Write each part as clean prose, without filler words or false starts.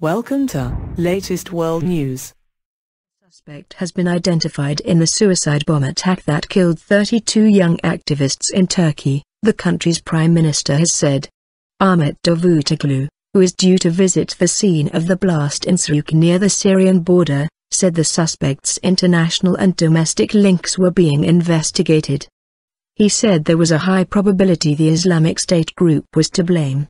Welcome to latest world news. Suspect has been identified in the suicide bomb attack that killed 32 young activists in Turkey, the country's prime minister has said. Ahmet Davutoglu, who is due to visit the scene of the blast in Suruc near the Syrian border, said the suspect's international and domestic links were being investigated. He said there was a high probability the Islamic State group was to blame.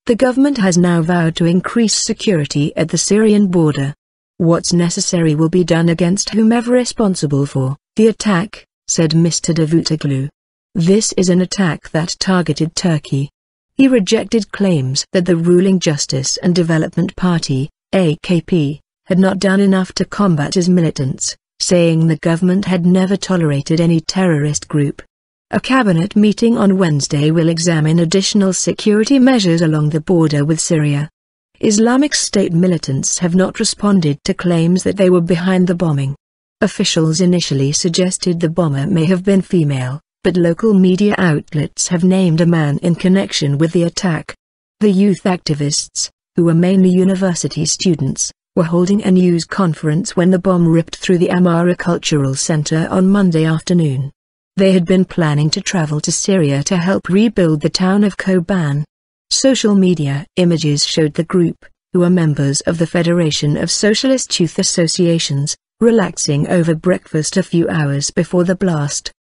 The government has now vowed to increase security at the Syrian border. What's necessary will be done against whomever responsible for the attack, said Mr. Davutoglu. This is an attack that targeted Turkey. He rejected claims that the ruling Justice and Development Party, AKP, had not done enough to combat his militants, saying the government had never tolerated any terrorist group. A cabinet meeting on Wednesday will examine additional security measures along the border with Syria. Islamic State militants have not responded to claims that they were behind the bombing. Officials initially suggested the bomber may have been female, but local media outlets have named a man in connection with the attack. The youth activists, who were mainly university students, were holding a news conference when the bomb ripped through the Amara Cultural Center on Monday afternoon. They had been planning to travel to Syria to help rebuild the town of Kobane. Social media images showed the group, who are members of the Federation of Socialist Youth Associations, relaxing over breakfast a few hours before the blast.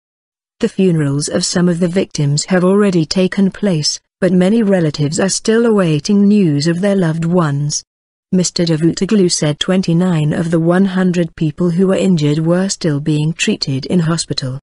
The funerals of some of the victims have already taken place, but many relatives are still awaiting news of their loved ones. Mr. Davutoglu said 29 of the 100 people who were injured were still being treated in hospital.